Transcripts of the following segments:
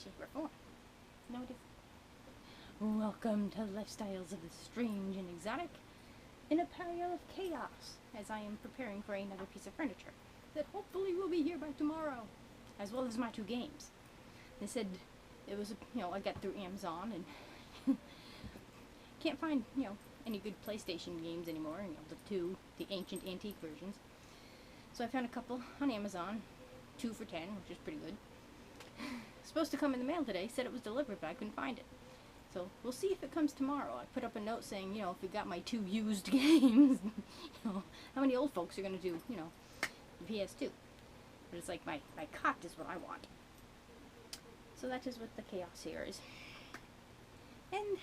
shape, or form. No different. Welcome to Lifestyles of the Strange and Exotic, in a pile of chaos, as I am preparing for another piece of furniture that hopefully will be here by tomorrow, as well as my 2 games. They said it was, I got through Amazon and can't find, any good PlayStation games anymore, the ancient antique versions. So I found a couple on Amazon, 2 for $10, which is pretty good. Supposed to come in the mail today, said it was delivered, but I couldn't find it. So we'll see if it comes tomorrow. I put up a note saying, if we got my 2 used games, how many old folks are going to do, the PS2. But it's like my cot is what I want. So that is what the chaos here is. And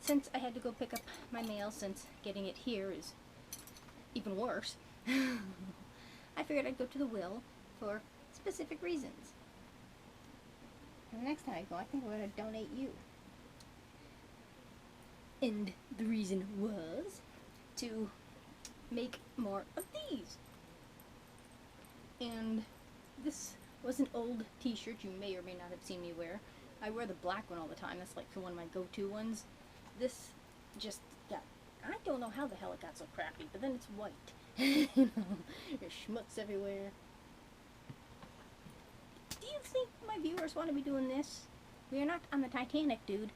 since I had to go pick up my mail, since getting it here is even worse, I figured I'd go to the Will for specific reasons. And the next time I go, I think we're going to donate you. And the reason was to make more of these. And this was an old t-shirt you may or may not have seen me wear. I wear the black one all the time. That's like one of my go-to ones. This just got, I don't know how the hell it got so crappy, but then it's white. There's schmutz everywhere. Do you think my viewers want to be doing this? We are not on the Titanic, dude.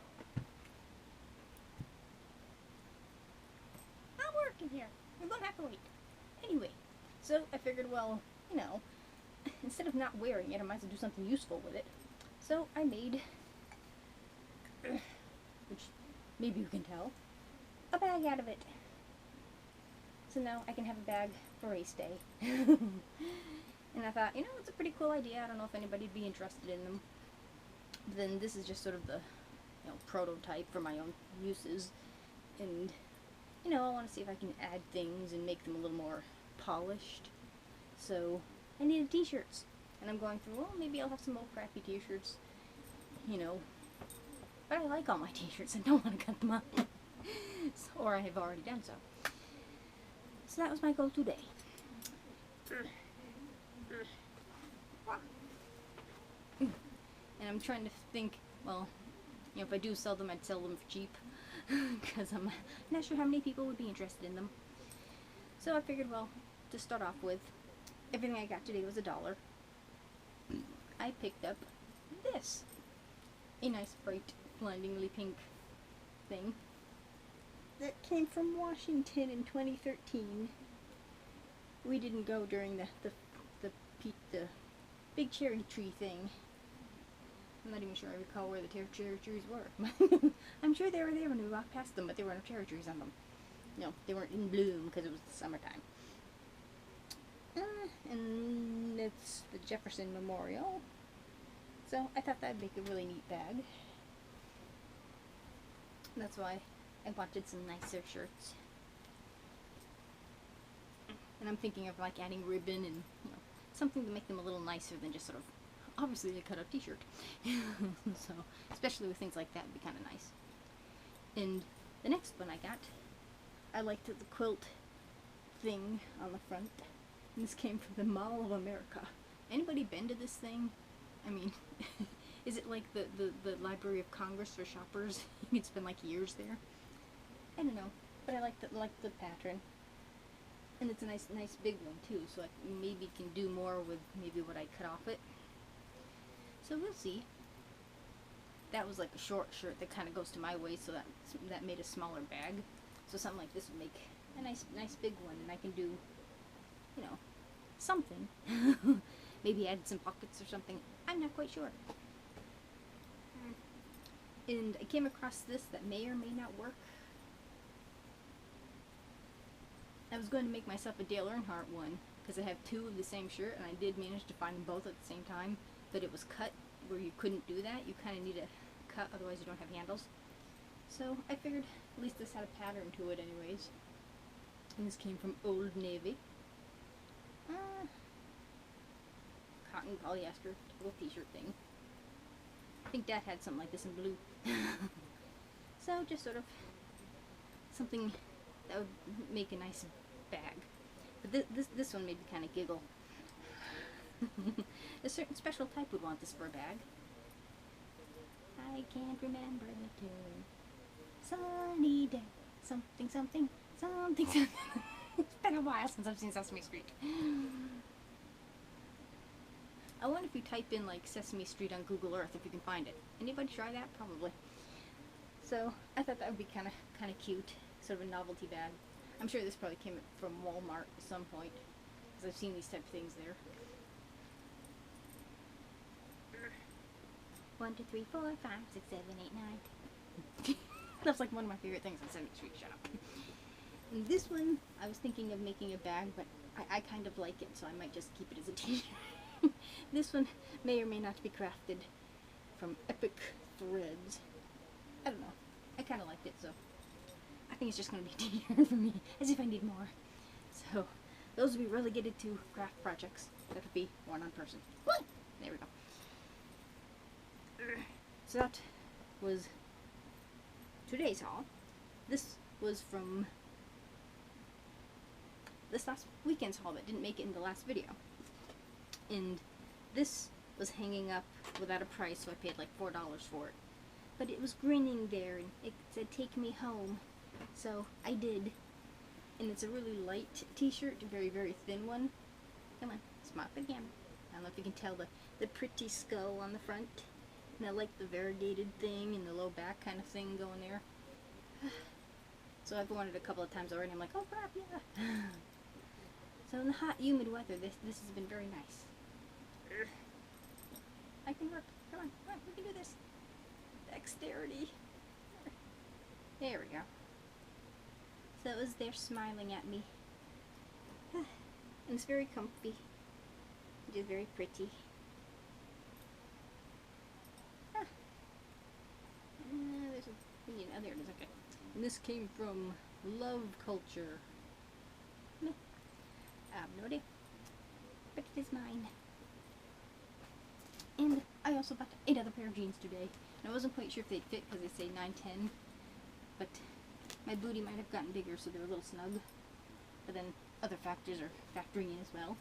I'm working here. We're gonna have to wait. Anyway, so I figured, well, instead of not wearing it, I might as well do something useful with it. So I made, which maybe you can tell, a bag out of it. So now I can have a bag for race day. And I thought, it's a pretty cool idea. I don't know if anybody'd be interested in them. But then this is just sort of the, prototype for my own uses. And, I want to see if I can add things and make them a little more polished. So I needed t-shirts. And I'm going through, well, maybe I'll have some old crappy t-shirts, But I like all my t-shirts. I don't want to cut them up. Or I have already done so. So that was my goal today. And I'm trying to think, well, if I do sell them, I'd sell them for cheap. Because I'm not sure how many people would be interested in them. So I figured, well, to start off with, everything I got today was $1. I picked up this. A nice, bright, blindingly pink thing. That came from Washington in 2013. We didn't go during the big cherry tree thing. I'm not even sure I recall where the cherry trees were. I'm sure they were there when we walked past them, but there were no cherry trees on them. They weren't in bloom because it was the summertime. And it's the Jefferson Memorial. So I thought that'd make a really neat bag. That's why I wanted some nicer shirts. And I'm thinking of like adding ribbon and something to make them a little nicer than just sort of obviously a cut up t-shirt. So especially with things like that would be kind of nice. And the next one I got, I liked the quilt thing on the front. And this came from the Mall of America. Anybody been to this thing? I mean, is it like the Library of Congress for shoppers? You could spend like years there. I don't know, but I like the pattern, and it's a nice big one too. So I maybe can do more with maybe what I cut off it. So we'll see. That was like a short shirt that kind of goes to my waist, so that made a smaller bag. So something like this would make a nice big one, and I can do, something. Maybe add some pockets or something. I'm not quite sure. And I came across this that may or may not work. I was going to make myself a Dale Earnhardt one, because I have 2 of the same shirt, and I did manage to find them both at the same time, but it was cut where you couldn't do that. You kind of need a cut, otherwise you don't have handles. So I figured at least this had a pattern to it anyways. And this came from Old Navy. Cotton polyester little t-shirt thing. I think Dad had something like this in blue. So just sort of something that would make a nice bag. But this one made me kind of giggle. A certain special type would want this for a bag. I can't remember the tune. Sunny day, something, something, something, something. It's been a while since I've seen Sesame Street. I wonder if you type in like Sesame Street on Google Earth if you can find it. Anybody try that? Probably. So I thought that would be kind of cute, sort of a novelty bag. I'm sure this probably came from Walmart at some point, because I've seen these type of things there. 1, 2, 3, 4, 5, 6, 7, 8, 9. That's like one of my favorite things on Sesame Street. Shut up. And this one, I was thinking of making a bag, but I kind of like it, so I might just keep it as a t-shirt. This one may or may not be crafted from epic threads. I don't know. I kind of liked it, so I think it's just going to be a t-shirt for me, as if I need more. So those will be relegated to craft projects. That would be one on person. There we go. So that was today's haul. This was from this last weekend's haul that didn't make it in the last video. And this was hanging up without a price, so I paid like $4 for it. But it was grinning there, and it said, "Take me home." So I did. And it's a really light t-shirt, a very, very thin one. Come on, smile for the camera. I don't know if you can tell the pretty skull on the front. And I like the variegated thing and the low back kind of thing going there. So I've worn it a couple of times already. I'm like, oh crap, yeah. So in the hot, humid weather, this has been very nice. I can work. Come on, we can do this. Dexterity. There we go. So it was there smiling at me. And it's very comfy. It is very pretty. There's a thing, oh, there it is, okay. And this came from Love Culture. Meh. I have no idea. But it is mine. And I also bought another pair of jeans today. And I wasn't quite sure if they'd fit because they say 9'10". But my booty might have gotten bigger, so they're a little snug. But then other factors are factoring in as well.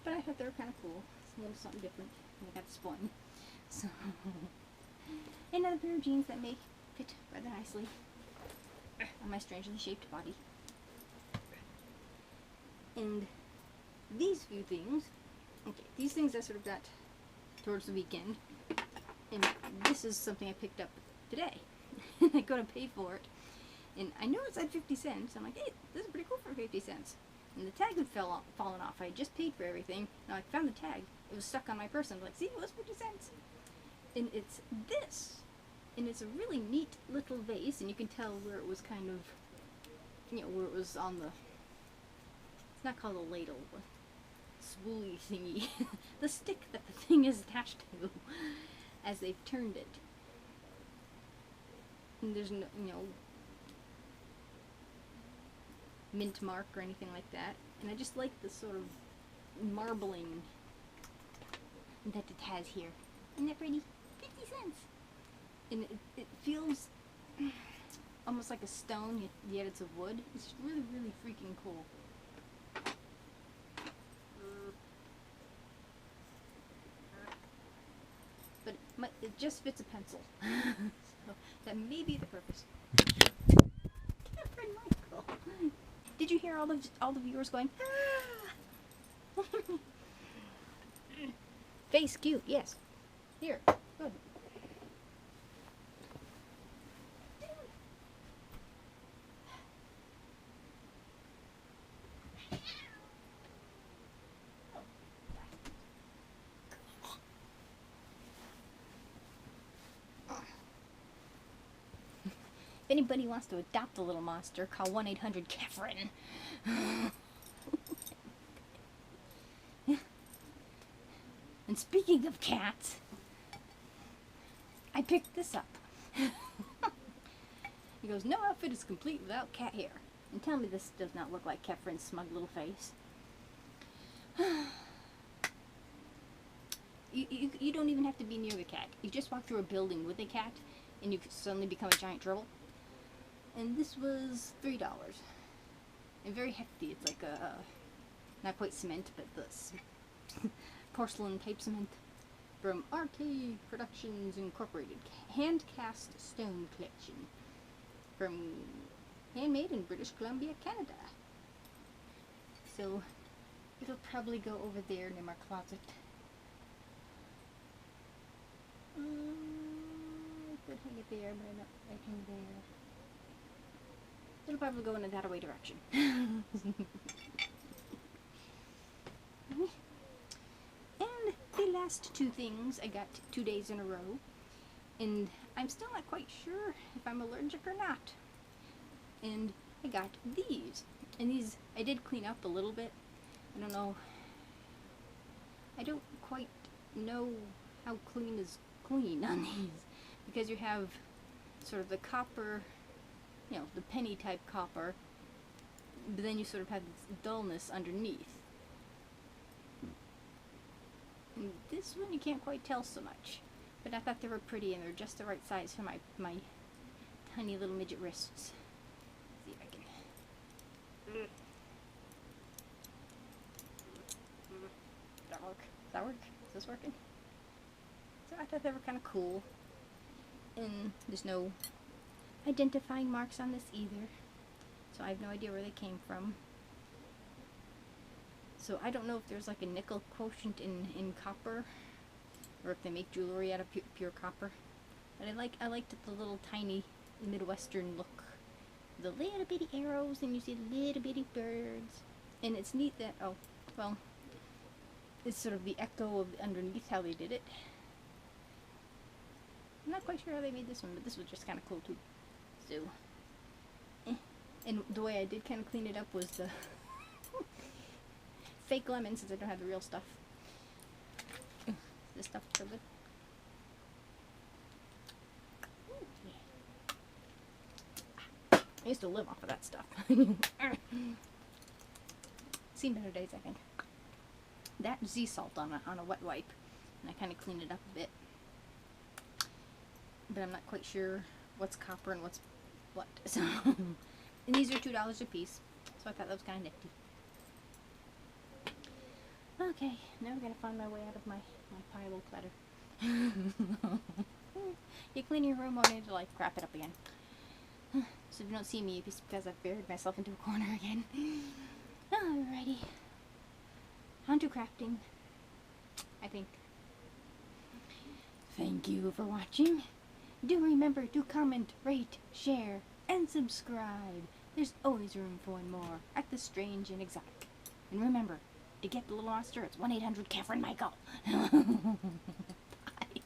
But I thought they were kind of cool. It's a little something different. And I got this one. So another pair of jeans that may fit rather nicely on my strangely shaped body. And these few things, okay, these things I sort of got towards the weekend. And this is something I picked up today. I go to pay for it. And I know it's at 50 cents. I'm like, hey, this is pretty cool for 50 cents. And the tag had fallen off. I had just paid for everything. Now I found the tag. It was stuck on my purse. I was like, see, it was 50 cents. And it's this. And it's a really neat little vase. And you can tell where it was kind of, you know, where it was on the, it's not called a ladle, but spoolie thingy. The stick that the thing is attached to as they've turned it. And there's no, you know, mint mark or anything like that. And I just like the sort of marbling that it has here. Isn't that pretty? 50 cents. And it feels almost like a stone, yet it's a wood. It's really, really freaking cool. But it just fits a pencil. So that may be the purpose. Catherine Michael. Did you hear all the viewers going, ah! Face cute, yes. Here, good. If anybody wants to adopt a little monster, call 1-800-Catherine. And speaking of cats, I picked this up. He goes, no outfit is complete without cat hair. And tell me this does not look like Catherine's smug little face. You don't even have to be near the cat. You just walk through a building with a cat, and you suddenly become a giant gerbil. And this was $3. And very hefty. It's like a, not quite cement, but this porcelain type cement from RK Productions Incorporated. Hand-cast stone collection. From handmade in British Columbia, Canada. So it'll probably go over there near my closet. I could hang it there, but I'm not liking there. It'll probably go in a that-away direction. And the last two things I got 2 days in a row. And I'm still not quite sure if I'm allergic or not. And I got these. And these I did clean up a little bit. I don't know. I don't quite know how clean is clean on these. Because you have sort of the copper, you know, the penny type copper. But then you sort of have this dullness underneath. And this one you can't quite tell so much. But I thought they were pretty and they're just the right size for my tiny little midget wrists. See if I can. Does that work? Does that work? Is this working? So I thought they were kind of cool. And there's no identifying marks on this either. So I have no idea where they came from. So I don't know if there's like a nickel quotient in copper, or if they make jewelry out of pure copper. But I liked the little tiny Midwestern look. The little bitty arrows, and you see little bitty birds. And it's neat that, oh, well, it's sort of the echo of underneath how they did it. I'm not quite sure how they made this one, but this was just kind of cool too. So, and the way I did kind of clean it up was the fake lemon, since I don't have the real stuff. This stuff is so good. Ooh, yeah. I used to live off of that stuff. Seen better days, I think. That sea salt on a wet wipe, and I kind of cleaned it up a bit. But I'm not quite sure what's copper and what's what. So, and these are $2 a piece, so I thought that was kind of nifty. Okay, now I'm gonna find my way out of my pile of clutter. You clean your room only to like crap it up again. So if you don't see me, it's because I've buried myself into a corner again. Alrighty. On to crafting, I think. Thank you for watching. Do remember to comment, rate, share, and subscribe. There's always room for more at the Strange and Exotic. And remember, to get the little monster, it's 1-800-Catherine-Michael. Bye.